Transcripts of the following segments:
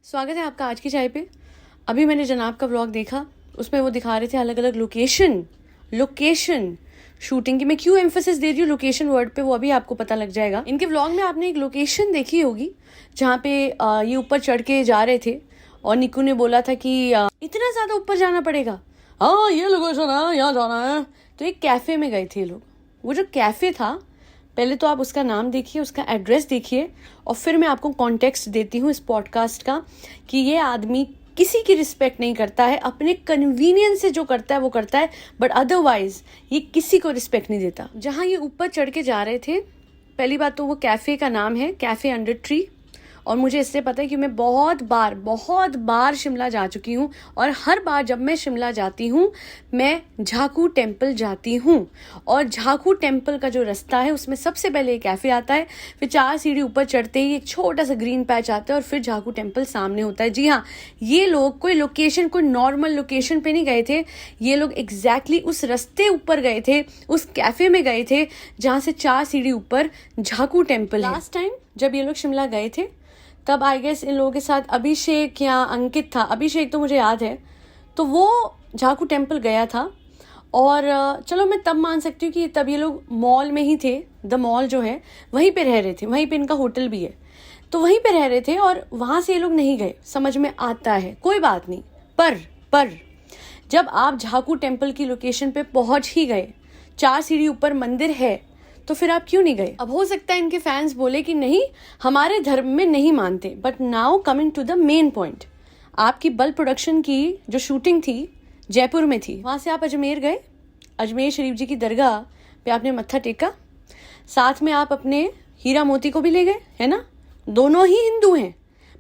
स्वागत है आपका आज की चाय पे। अभी मैंने जनाब का व्लॉग देखा, उसमें वो दिखा रहे थे अलग अलग लोकेशन शूटिंग की। मैं क्यों एम्फेसिस दे रही हूँ लोकेशन वर्ड पे, वो अभी आपको पता लग जाएगा। इनके व्लॉग में आपने एक लोकेशन देखी होगी जहाँ पे ये ऊपर चढ़ के जा रहे थे और निक्कू ने बोला था कि इतना ज़्यादा ऊपर जाना पड़ेगा, हाँ ये लोकेशन है, यहाँ जाना है। तो एक कैफ़े में गए थे ये लोग। वो जो कैफ़े था, पहले तो आप उसका नाम देखिए, उसका एड्रेस देखिए, और फिर मैं आपको कॉन्टेक्स्ट देती हूँ इस पॉडकास्ट का कि ये आदमी किसी की रिस्पेक्ट नहीं करता है, अपने कन्वीनियंस से जो करता है वो करता है, बट अदरवाइज ये किसी को रिस्पेक्ट नहीं देता। जहाँ ये ऊपर चढ़ के जा रहे थे, पहली बात तो वो कैफ़े का नाम है कैफ़े अंडर ट्री, और मुझे इससे पता है कि मैं बहुत बार शिमला जा चुकी हूँ, और हर बार जब मैं शिमला जाती हूँ मैं झाकू टेम्पल जाती हूँ, और झाकू टेम्पल का जो रास्ता है उसमें सबसे पहले एक कैफ़े आता है, फिर 4 सीढ़ी ऊपर चढ़ते ही एक छोटा सा ग्रीन पैच आता है, और फिर झाकू टेम्पल सामने होता है। जी हाँ, ये लोग कोई लोकेशन, कोई नॉर्मल लोकेशन पे नहीं गए थे, ये लोग एग्जैक्टली उस रास्ते ऊपर गए थे, उस कैफ़े में गए थे जहाँ से 4 सीढ़ी ऊपर झाकू टेम्पल है। लास्ट टाइम जब ये लोग शिमला गए थे तब आई गेस इन लोगों के साथ अभिषेक या अंकित था, अभिषेक तो मुझे याद है, तो वो झाकू टेम्पल गया था। और चलो मैं तब मान सकती हूँ कि तब ये लोग मॉल में ही थे, द मॉल जो है वहीं पे रह रहे थे, वहीं पे इनका होटल भी है, तो वहीं पे रह रहे थे, और वहाँ से ये लोग नहीं गए। समझ में आता है, कोई बात नहीं, पर जब आप झाकू टेम्पल की लोकेशन पे पहुँच ही गए, 4 सीढ़ी ऊपर मंदिर है, तो फिर आप क्यों नहीं गए? अब हो सकता है इनके फैंस बोले कि नहीं हमारे धर्म में नहीं मानते, but now coming to the main point, आपकी बल प्रोडक्शन की जो शूटिंग थी जयपुर में थी, वहाँ से आप अजमेर गए, अजमेर शरीफ जी की दरगाह पे आपने मत्था टेका, साथ में आप अपने हीरा मोती को भी ले गए, है ना? दोनों ही हिंदू हैं,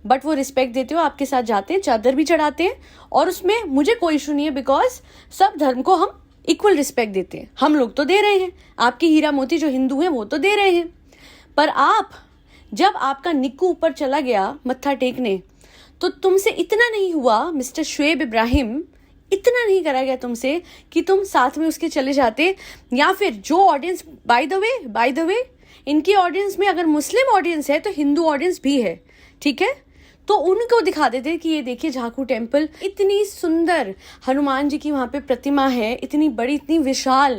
बट वो रिस्पेक्ट देते हो, आपके साथ जाते हैं, चादर भी चढ़ाते हैं, और उसमें मुझे कोई इशू नहीं है, बिकॉज सब धर्म को हम इक्वल रिस्पेक्ट देते हैं। हम लोग तो दे रहे हैं, आपकी हीरा मोती जो हिंदू हैं वो तो दे रहे हैं, पर आप जब आपका निक्कू ऊपर चला गया मत्था टेकने, तो तुमसे इतना नहीं हुआ मिस्टर शुएब इब्राहिम, इतना नहीं करा गया तुमसे कि तुम साथ में उसके चले जाते, या फिर जो ऑडियंस, बाय द वे इनकी ऑडियंस में अगर मुस्लिम ऑडियंस है तो हिंदू ऑडियंस भी है, ठीक है, तो उनको दिखा देते कि ये देखिए झाकू टेम्पल, इतनी सुंदर हनुमान जी की वहाँ पे प्रतिमा है, इतनी बड़ी, इतनी विशाल,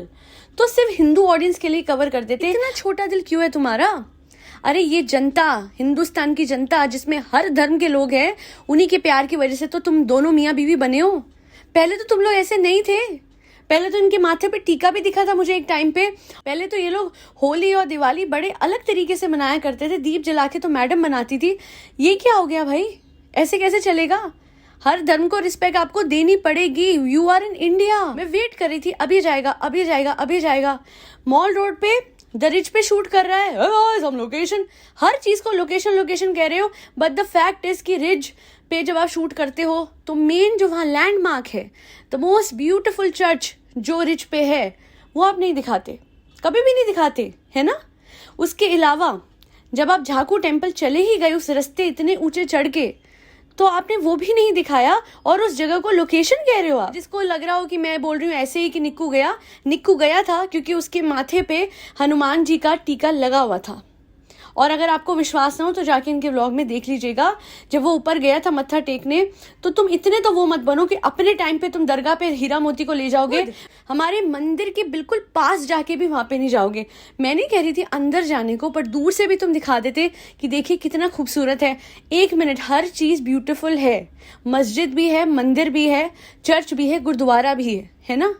तो सिर्फ हिंदू ऑडियंस के लिए कवर कर देते। इतना छोटा दिल क्यों है तुम्हारा? अरे ये जनता, हिंदुस्तान की जनता जिसमें हर धर्म के लोग हैं, उन्हीं के प्यार की वजह से तो तुम दोनों मियाँ बीवी बने हो। पहले तो तुम लोग ऐसे नहीं थे, पहले तो इनके माथे पे टीका भी दिखा था मुझे एक टाइम पे। पहले तो ये लोग होली और दिवाली बड़े अलग तरीके से मनाया करते थे, दीप जला के तो मैडम बनाती थी। ये क्या हो गया भाई? ऐसे कैसे चलेगा? हर धर्म को रिस्पेक्ट आपको देनी पड़ेगी। You are in India. मैं वेट कर रही थी, अभी जाएगा। मॉल रोड पे द रिच पे शूट कर रहा है, हम लोकेशन, हर चीज को लोकेशन कह रहे हो, बट द फैक्ट इज कि रिज पे जब आप शूट करते हो तो मेन जो वहाँ लैंडमार्क है, द मोस्ट ब्यूटिफुल चर्च जो रिच पे है, वो आप नहीं दिखाते, कभी भी नहीं दिखाते, है ना? उसके अलावा जब आप झाकू टेम्पल चले ही गए उस रास्ते इतने ऊंचे चढ़ के, तो आपने वो भी नहीं दिखाया, और उस जगह को लोकेशन कह रहे हो आप। जिसको लग रहा हो कि मैं बोल रही हूँ ऐसे ही कि निक्कू गया था क्योंकि उसके माथे पे हनुमान जी का टीका लगा हुआ था। और अगर आपको विश्वास ना हो तो जाके इनके व्लॉग में देख लीजिएगा, जब वो ऊपर गया था मत्था टेकने, तो तुम इतने तो वो मत बनो कि अपने टाइम पे तुम दरगाह पे हीरा मोती को ले जाओगे, हमारे मंदिर के बिल्कुल पास जाके भी वहां पे नहीं जाओगे। मैं नहीं कह रही थी अंदर जाने को, पर दूर से भी तुम दिखा देते कि देखिए कितना खूबसूरत है। 1 मिनट, हर चीज ब्यूटीफुल है, मस्जिद भी है, मंदिर भी है, चर्च भी है, गुरुद्वारा भी है ना?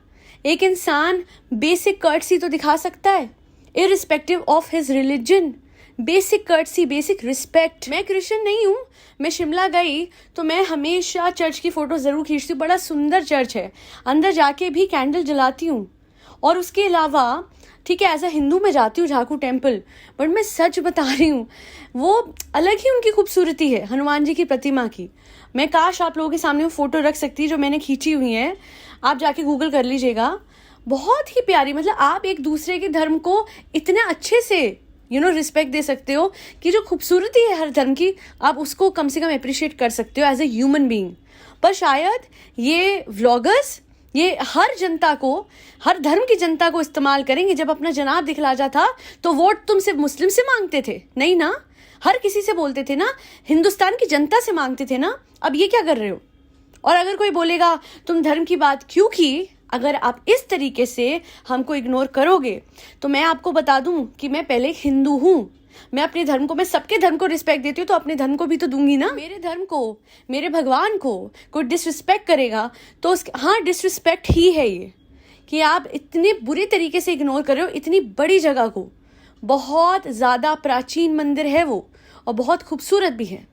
एक इंसान बेसिक कर्टसी तो दिखा सकता है, irrespective of his religion. Basic courtesy, basic respect. मैं क्रिश्चियन नहीं हूँ, मैं शिमला गई तो मैं हमेशा चर्च की फोटो जरूर खींचती हूँ, बड़ा सुंदर चर्च है, अंदर जाके भी कैंडल जलाती हूँ। और उसके अलावा ठीक है, एज अ हिंदू मैं जाती हूँ झाकू टेम्पल, बट मैं सच बता रही हूँ, वो अलग ही उनकी खूबसूरती है हनुमान जी की प्रतिमा की। मैं काश आप लोगों के सामने वो फोटो रख सकती जो मैंने खींची हुई है, आप जाके गूगल कर लीजिएगा, बहुत ही प्यारी। मतलब आप एक दूसरे के धर्म को इतने अच्छे से रिस्पेक्ट दे सकते हो कि जो खूबसूरती है हर धर्म की, आप उसको कम से कम अप्रिशिएट कर सकते हो एज ए ह्यूमन बीइंग। पर शायद ये व्लॉगर्स ये हर जनता को, हर धर्म की जनता को इस्तेमाल करेंगे। जब अपना जनाब दिखला जा था तो वोट तुम सिर्फ मुस्लिम से मांगते थे, नहीं ना? हर किसी से बोलते थे ना, हिंदुस्तान की जनता से मांगते थे ना, अब ये क्या कर रहे हो? और अगर कोई बोलेगा तुम धर्म की बात क्यों की, अगर आप इस तरीके से हमको इग्नोर करोगे तो मैं आपको बता दूं कि मैं पहले हिंदू हूं। मैं अपने धर्म को, मैं सबके धर्म को रिस्पेक्ट देती हूँ, तो अपने धर्म को भी तो दूंगी ना। मेरे धर्म को, मेरे भगवान को कोई डिसरिस्पेक्ट करेगा तो हाँ, डिसरिस्पेक्ट ही है ये कि आप इतने बुरे तरीके से इग्नोर कर रहे हो इतनी बड़ी जगह को। बहुत ज़्यादा प्राचीन मंदिर है वो, और बहुत खूबसूरत भी है।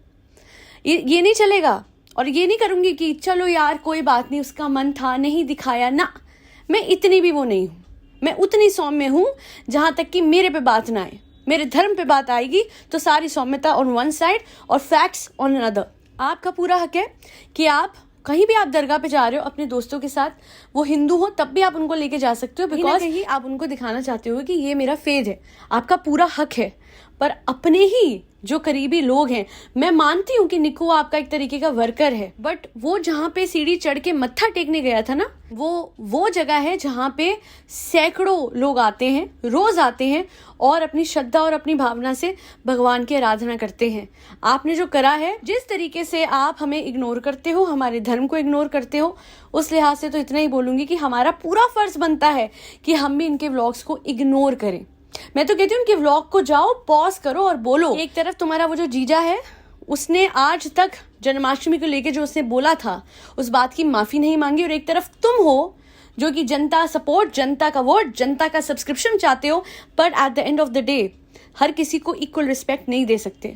ये नहीं चलेगा। और ये नहीं करूँगी कि चलो यार कोई बात नहीं, उसका मन था नहीं दिखाया ना। मैं इतनी भी वो नहीं हूँ, मैं उतनी सौम्य हूँ जहाँ तक कि मेरे पे बात ना आए। मेरे धर्म पे बात आएगी तो सारी सौम्यता ऑन वन साइड और फैक्ट्स ऑन अनदर। आपका पूरा हक है कि आप कहीं भी आप दरगाह पे जा रहे हो अपने दोस्तों के साथ, वो हिंदू हो तब भी आप उनको लेके जा सकते हो, बिकॉज कहीं आप उनको दिखाना चाहते हो कि ये मेरा फेज है। आपका पूरा हक है। पर अपने ही जो करीबी लोग हैं, मैं मानती हूँ कि निक्कू आपका एक तरीके का वर्कर है, बट वो जहाँ पे सीढ़ी चढ़ के मत्था टेकने गया था ना, वो जगह है जहाँ पे सैकड़ों लोग आते हैं, रोज आते हैं और अपनी श्रद्धा और अपनी भावना से भगवान की आराधना करते हैं। आपने जो करा है, जिस तरीके से आप हमें इग्नोर करते हो, हमारे धर्म को इग्नोर करते हो, उस लिहाज से तो इतना ही बोलूंगी कि हमारा पूरा फर्ज बनता है कि हम भी इनके व्लॉग्स को इग्नोर करें। मैं तो कहती हूँ कि व्लॉग को जाओ, पॉज करो और बोलो। एक तरफ तुम्हारा वो जो जीजा है, उसने आज तक जन्माष्टमी को लेके जो उसने बोला था उस बात की माफी नहीं मांगी, और एक तरफ तुम हो जो कि जनता सपोर्ट, जनता का वोट, जनता का सब्सक्रिप्शन चाहते हो, but at the end of the day हर किसी को इक्वल रिस्पेक्ट नहीं दे सकते।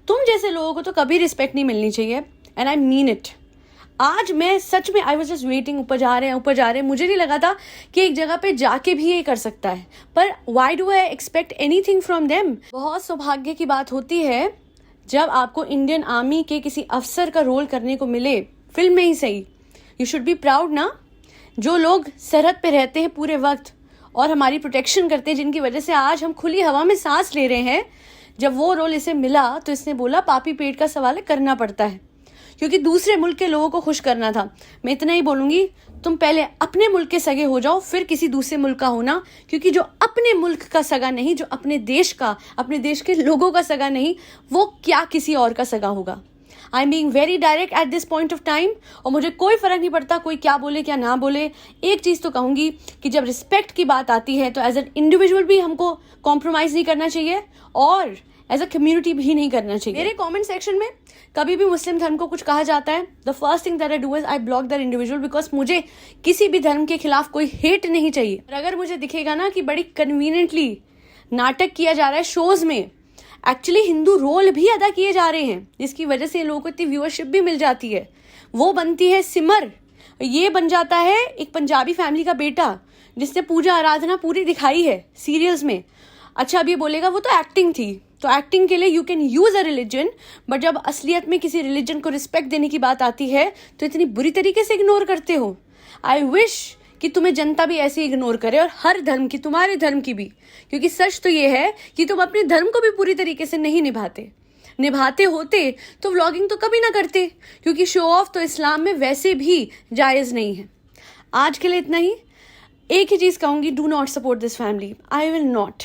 तुम जैसे लोगों को तो कभी रिस्पेक्ट नहीं मिलनी चाहिए, एंड आई मीन इट। आज मैं सच में आई वॉज जस्ट वेटिंग, ऊपर जा रहे हैं। मुझे नहीं लगा था कि एक जगह पे जाके भी ये कर सकता है, पर why do I expect anything from them. बहुत सौभाग्य की बात होती है जब आपको इंडियन आर्मी के किसी अफसर का रोल करने को मिले, फिल्म में ही सही। यू शुड बी प्राउड ना। जो लोग सरहद पे रहते हैं पूरे वक्त और हमारी प्रोटेक्शन करते हैं, जिनकी वजह से आज हम खुली हवा में सांस ले रहे हैं, जब वो रोल इसे मिला तो इसने बोला पापी पेट का सवाल है, करना पड़ता है, क्योंकि दूसरे मुल्क के लोगों को खुश करना था। मैं इतना ही बोलूंगी, तुम पहले अपने मुल्क के सगे हो जाओ, फिर किसी दूसरे मुल्क का होना, क्योंकि जो अपने मुल्क का सगा नहीं, जो अपने देश का, अपने देश के लोगों का सगा नहीं, वो क्या किसी और का सगा होगा। I am being very direct at this point of time, और मुझे कोई फर्क नहीं पड़ता कोई क्या बोले क्या ना बोले। एक चीज तो कहूंगी कि जब रिस्पेक्ट की बात आती है तो एज एन इंडिविजुअल भी हमको कॉम्प्रोमाइज नहीं करना चाहिए, और एज अ कम्युनिटी भी नहीं करना चाहिए। मेरे कमेंट सेक्शन में कभी भी मुस्लिम धर्म को कुछ कहा जाता है, the first thing that I do is I block that individual, because मुझे किसी भी धर्म के खिलाफ कोई हेट नहीं चाहिए। और अगर मुझे दिखेगा ना कि बड़ी कन्वीनियंटली नाटक किया जा रहा है शोज में, एक्चुअली हिंदू रोल भी अदा किए जा रहे हैं, जिसकी वजह से लोगों को इतनी व्यूअरशिप भी मिल जाती है, वो बनती है सिमर, ये बन जाता है एक पंजाबी फैमिली का बेटा जिसने पूजा आराधना पूरी दिखाई है सीरियल्स में। अच्छा, अब ये बोलेगा वो तो एक्टिंग थी, तो एक्टिंग के लिए you can use a religion, but जब असलियत में किसी रिलीजन को रिस्पेक्ट देने की बात आती है तो इतनी बुरी तरीके से इग्नोर करते हो। आई विश कि तुम्हें जनता भी ऐसे इग्नोर करे, और हर धर्म की, तुम्हारे धर्म की भी, क्योंकि सच तो ये है कि तुम अपने धर्म को भी पूरी तरीके से नहीं निभाते होते तो व्लॉगिंग तो कभी ना करते, क्योंकि शो ऑफ तो इस्लाम में वैसे भी जायज़ नहीं है। आज के लिए इतना ही। एक ही चीज़ कहूँगी, do not support this family. I will not.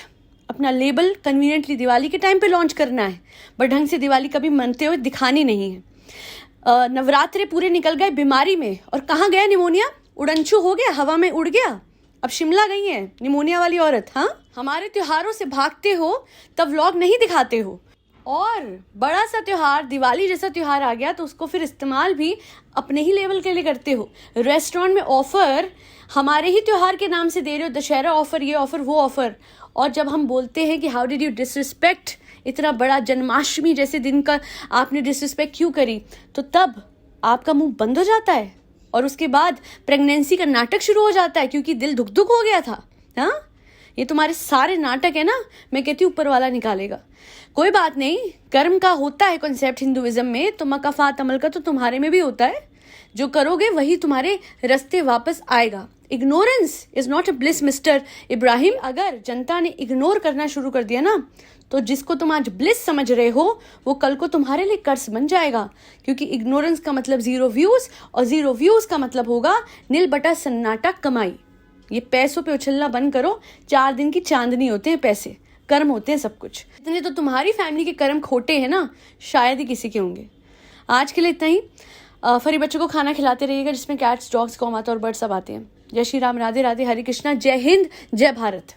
अपना लेबल कन्वीनियंटली दिवाली के टाइम पे लॉन्च करना है, बट ढंग से दिवाली कभी मनते हुए दिखानी नहीं है। नवरात्रे पूरे निकल गए बीमारी में, और कहाँ गया निमोनिया? उड़नछू हो गया, हवा में उड़ गया, अब शिमला गई है निमोनिया वाली औरत। हाँ, हमारे त्योहारों से भागते हो तब व्लॉग नहीं दिखाते हो, और बड़ा सा त्योहार, दिवाली जैसा त्योहार आ गया तो उसको फिर इस्तेमाल भी अपने ही लेवल के लिए करते हो। रेस्टोरेंट में ऑफर हमारे ही त्योहार के नाम से दे रहे हो, दशहरा ऑफर, ये ऑफर, वो ऑफर, और जब हम बोलते हैं कि हाउ डिड यू डिसरिस्पेक्ट इतना बड़ा जन्माष्टमी जैसे दिन का आपने डिसरिस्पेक्ट क्यों करी, तो तब आपका मुंह बंद हो जाता है, और उसके बाद प्रेगनेंसी का नाटक शुरू हो जाता है, क्योंकि दिल धुक धुक हो गया था। हाँ, ये तुम्हारे सारे नाटक है ना, मैं कहती हूँ ऊपर वाला निकालेगा। कोई बात नहीं, कर्म का होता है कॉन्सेप्ट हिंदुइज्म में, तो मकाफात अमल का तो तुम्हारे में भी होता है। जो करोगे वही तुम्हारे रास्ते वापस आएगा। Ignorance is not a bliss mister Ibrahim. अगर जनता ने इग्नोर करना शुरू कर दिया ना, तो जिसको तुम आज ब्लिस समझ रहे हो वो कल को तुम्हारे लिए कर्ज बन जाएगा, क्योंकि इग्नोरेंस का मतलब 0 व्यूज, और 0 व्यूज का मतलब होगा नील बटा सन्नाटा कमाई। ये पैसों पे उछलना बंद करो, 4 दिन की चांदनी होते हैं पैसे, कर्म होते हैं सब कुछ। इतने तो तुम्हारी फैमिली के कर्म खोटे हैं ना, शायद ही किसी के होंगे। आज के लिए इतना ही। फरी बच्चों को खाना खिलाते रहिएगा जिसमें कैट्स, डॉग्स, गौ माता और बर्ड सब आते हैं। जय श्री राम, राधे राधे, हरे कृष्णा, जय हिंद, जय भारत।